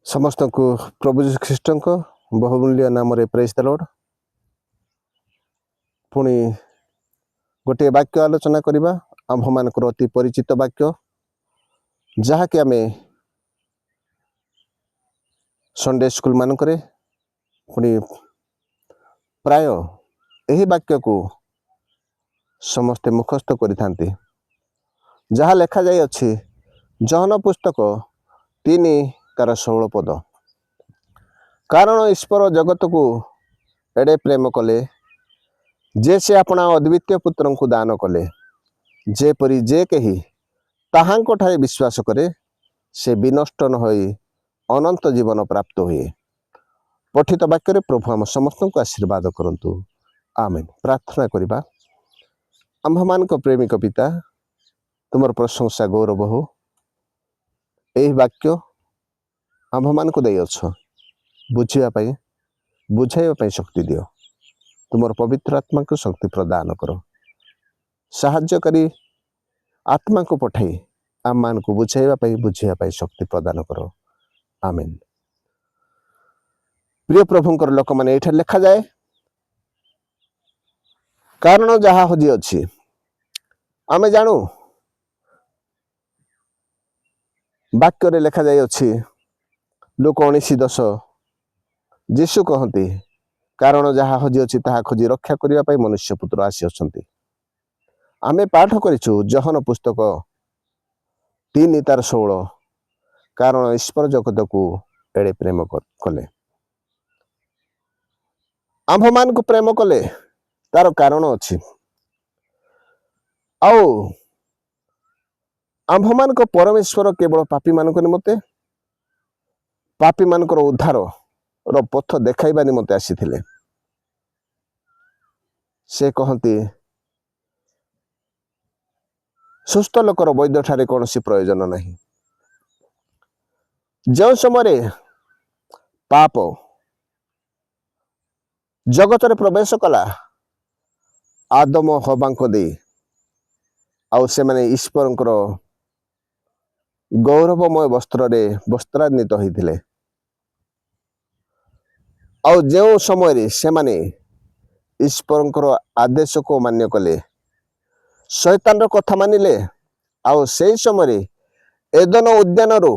समस्त को प्रभु जीशु ख्रीष्ट बहुमूल्य नाम प्रेज द लॉर्ड। पुणी गोटे वाक्य आलोचना करवा आम मानकर अति परिचित वाक्य जहाँकि आम संडे स्कूल मानक पुणी प्राय यही वाक्य को समस्ते मुखस्थ करि जहाँ लेखा जाय अछि जहन पुस्तक 3:16 पद। कारण ईश्वर जगत को एडे प्रेम कले जे से अपना अद्वितीय पुत्र को दान कले जेपरी जे कही ताहांको ठारे विश्वास करे से विनष्ट न होई अनंत जीवन प्राप्त हुए। पठित वाक्य प्रभु आम समस्त को आशीर्वाद करंतु आमेन। प्रार्थना करिबा। आम्भमानक प्रेमिक पिता तुमर प्रशंसा गौरव हो यही वाक्य आम्भमान को दे अछ बुझाई बुझाइबा शक्ति दियो। तुमर पवित्र आत्मा को शक्ति प्रदान करो। साहाय्यकारी आत्मा को पठाई आम मान को बुझाइबा शक्ति प्रदान करो। आमेन। प्रिय प्रभुंकर लोक मैंने ये लिखा जाए कारण जहाँ हजि अच्छी आम जानू वाक्य लेखा जाए अच्छी लोक 19:10 जीशु कहते कारण जहाँ हजि अच्छी ताहा खोजी रक्षा करने मनुष्य पुत्र आसी अच्छा। आमे पाठ करिछु जहन पुस्तक 3:16 कारण ईश्वर जगत को एड़े प्रेम कले आम्भ मान को प्रेम कले तार कारण अच्छी आओ आम्भ मान को परमेश्वर केवल पापी मान निमते पापी मानकर उद्धार रो पथ देखाइबा निमते आसीथिले। से कहती सुस्थ लोकर वैद्य ठारे कौन सी प्रयोजन नहीं। जो समय पाप जगत रे प्रवेश कला आदम हवांको दे आउ से माने ईश्वरंकर गौरवमय वस्त्र रे वस्त्रान्वित होइथिले। आउ जो समय से माने ईश्वरंकर आदेश को मान्य कले शैतान रो कथा मानिले आउ से समय एदन उद्यान रो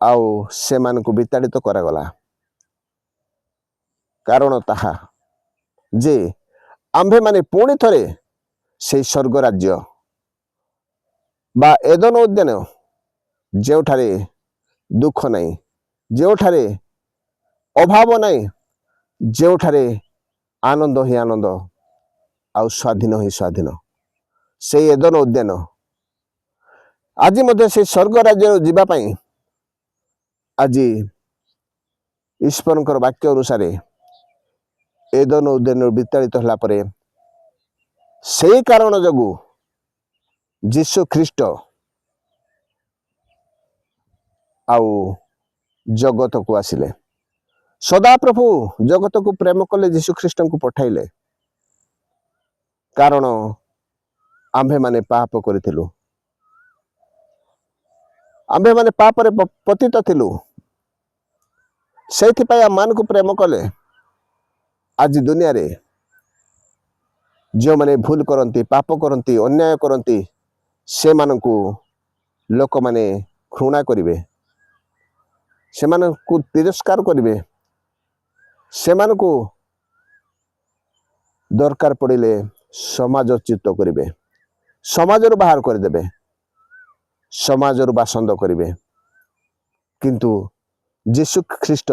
आउ से मान को विताड़ित करा गला। कारण ताहा जे आम्भे माने पुणी थरे से स्वर्ग राज्य बा एदन उद्यान जेउठारे दुख नहीं जेउठारे अभाव नहीं जेउठारे आनंद ही आनंद आउ स्वाधीन ही स्वाधीन से एदन उद्यान आज मध्य से स्वर्ग राज्य जीवा पाई आज ईश्वरंकर वाक्य अनुसार एदन उद्यान विताड़ित होला परे से कारण जगु जीशु ख्रीष्ट आउ जगत को आसिले। सदा प्रभु जगत को प्रेम कले जीशु ख्रीष्ट को पठाइले कारण आम्भे माने पाप करिथिलु आम्भे माने पाप रे पतित थिलु सेथि पय मान को प्रेम कले आज दुनिया रे जो माने भूल करंती पाप करंती अन्याय करंती से मानकु लोक माने घृणा करिवे से मानकु तिरस्कार करिवे से मानकु दरकार पड़िले समाजच्युत करिवे समाज रो बाहर कर देबे समाज रो बासंद करिवे। किंतु जीशु ख्रीष्ट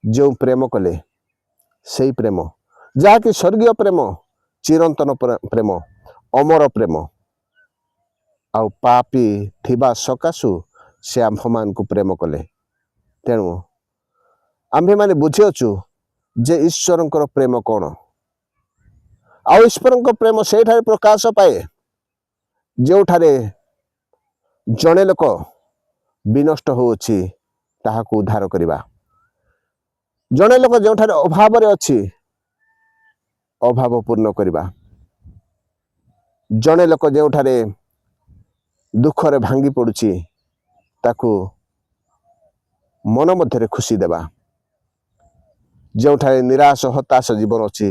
जो प्रेम कले सही प्रेम जहा कि स्वर्गीय प्रेम चिरंतन प्रेम अमर प्रेम आउ पापी थिबा सकाशु से आम्भ मान को प्रेम कले। तेणु आम्भे माने बुझी अछु जे ईश्वरंकर प्रेम कौन आउ ईश्वरंकर प्रेम से ठारे प्रकाश पाए जो ठारे जने लोक विनष्ट होउछि ताहाकु उद्धार करिबा जने लोक जो ठारे अभाव रे अछि अभाव पूर्ण करिबा जने लोक जो ठारे दुख रे भांगी पड़ुछि ताकू मन मध्य खुशी देवा जोठारे निराश हताश जीवन अच्छी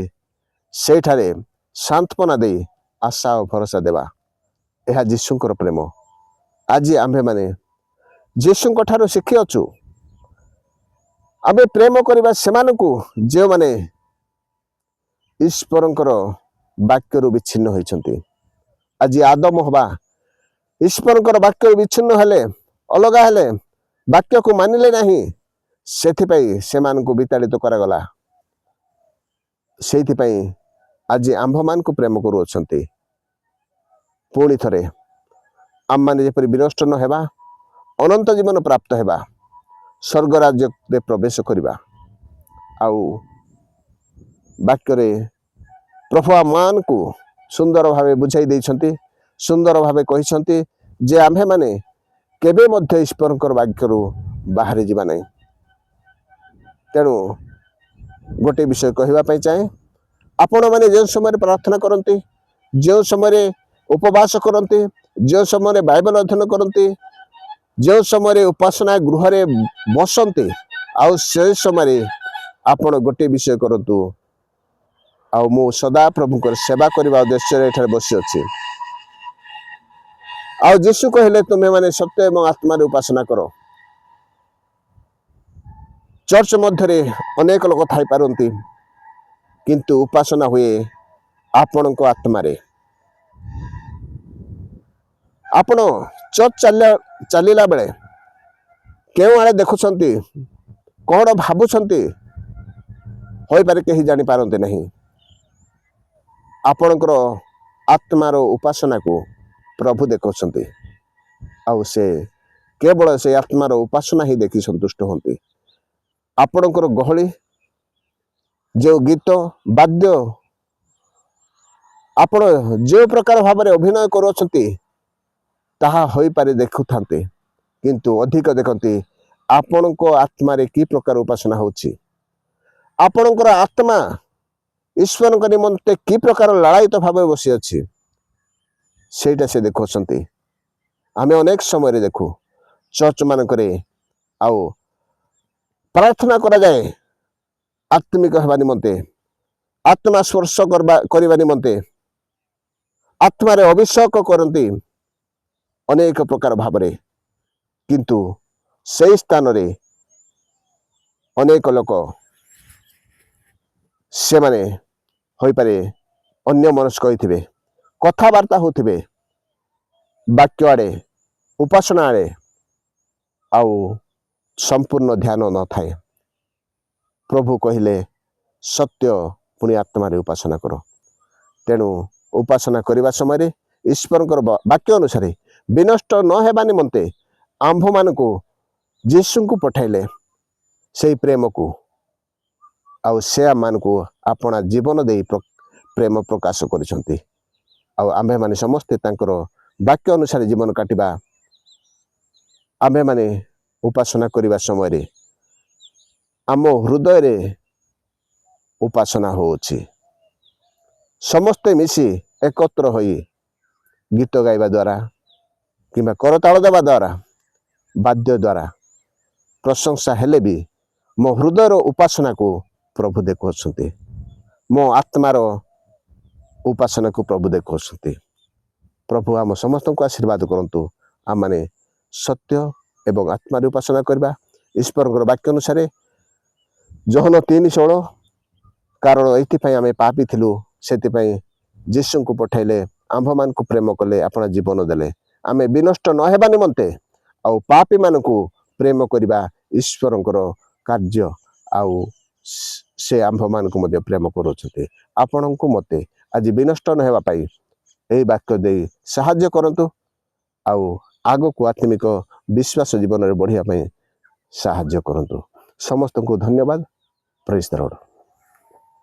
से सांत्वना दे आशा और भरोसा देवा यह जीशुंकर प्रेम। आज आम्भे माने जीशुंक ठारो शिखी अछु आमे प्रेम करबा सेमानकु जे माने ईश्वरंकर वाक्यरु विच्छिन्न होइछन्ति। आज आदम हवा ईश्वरंकर वाक्य विच्छिन्न हेले अलगा हेले वाक्य को मानिले नहीं सेथिपई सेमानकु विताड़ित करागला। सेथिपई आज आम्भ मानकु प्रेम करूछन्ति। पुणी थरे आम माने जेपरि विनष्ट न हेबा अनंत जीवन प्राप्त हेबा स्वर्ग राज्य रे प्रवेश करिबा आउ वाक्य रे प्रभु मान को सुंदर भावे बुझाई देइछन्ति। सुंदर भावे कहिछन्ति जे आम्भे माने केबे मध्य ईश्वरंकर वाक्यरु बाहरी जीवा नहीं। तेणु गोटे विषय कहवा पाई चाहे आपण माने जो समय प्रार्थना करते जो समय उपवास करते जो समय बाइबल अध्ययन करते जो समय उपासना गृह रे बसते आउ से समय आपण गोटे विषय करतु आउ मु सदा प्रभुकर सेवा करबा उद्देश्य एठारे बसी अछि। आउ यीशु कहले तुम्हें माने सत्य एवं आत्मा रे उपासना करो। चर्च मध्य अनेक लोक थाई पारंती किंतु उपासना हुए आपण को आत्मा रे। आपण चर्च चलिला बेले केउ आड़े देखुछंती कौन भाबुछंती होई पारे केही जानि पारंती नहीं। आपणकर आत्मार उपासना को प्रभु देखुछंती आउ से केवल से आत्मार उपासना ही देखि संतुष्ट होंती। आपणकर गहली जो गीत वाद्य आपण जो प्रकार भाव में अभिनय करुछंती ताहा होई पारे देखुथांते किंतु अधिक देखंती आपण को आत्मा रे की प्रकार उपासना होछि। आपणकर आत्मा ईश्वर के निमंते की प्रकार लड़ायित भाव बसी अच्छी सेटा से देखुछंती। आमे अनेक समय रे देखु चर्च मानक आउ प्रार्थना करा जाए आत्मिक हवा निमंते आत्मा स्पर्श करबा निमंते आत्मा रे अभिषेक करती अनेक प्रकार भाव रे किंतु से स्थान रे अनेक लोक से माने होई पारे अन्य मनस्क होइथिबे कथावार्ता होथिबे वाक्य आड़े उपासना आड़े आउ संपूर्ण ध्यान न थाए। प्रभु कहिले सत्य पुनि आत्मा रे उपासना करो। तेणु उपासना करबा समय रे ईश्वरंकर वाक्य अनुसार विनष्ट न हेबा निमंते आम्भ मानकु यीशु को पठाइले से प्रेम को आउ से मानकु अपना जीवन दे प्रेम प्रकाश करिसंती। आउ आम्भे माने समस्ते तांकर वाक्य अनुसार जीवन काटिबा। आम्भे माने उपासना करबा समय रे आम हृदय रे उपासना होछि। समस्ते मिसी एकत्र होई गीत गाइबा द्वारा किंबा करताल देवा द्वारा वाद्य द्वारा प्रशंसा हेले भी मो हृदय उपासना को प्रभु देखुछंती। मो आत्मार उपासना को प्रभु देखुछंती। प्रभु आम समस्त को आशीर्वाद करंतु। आम माने सत्य एवं आत्मार उपासना करबा ईश्वर वाक्य अनुसार जोहन 3:16 कारण एथि आमे पापी थिलु सेति यीशु को पठाइले आम्भ मान को प्रेम कले अपना जीवन देले आमे विनष्ट न हेबा निमंते आउ पापी मान को प्रेम करबा ईश्वरंकर कार्य आउ से आम्भ मान को मध्य प्रेम करूछते। आपण को मते आज विनष्ट न हेबा पाई एई वाक्य दे सहाय्य करंतु आउ आगो को आत्मिक विश्वास जीवन रे बढ़िया पाई सहाय्य करंतु। समस्त को धन्यवाद। Praise the Lord.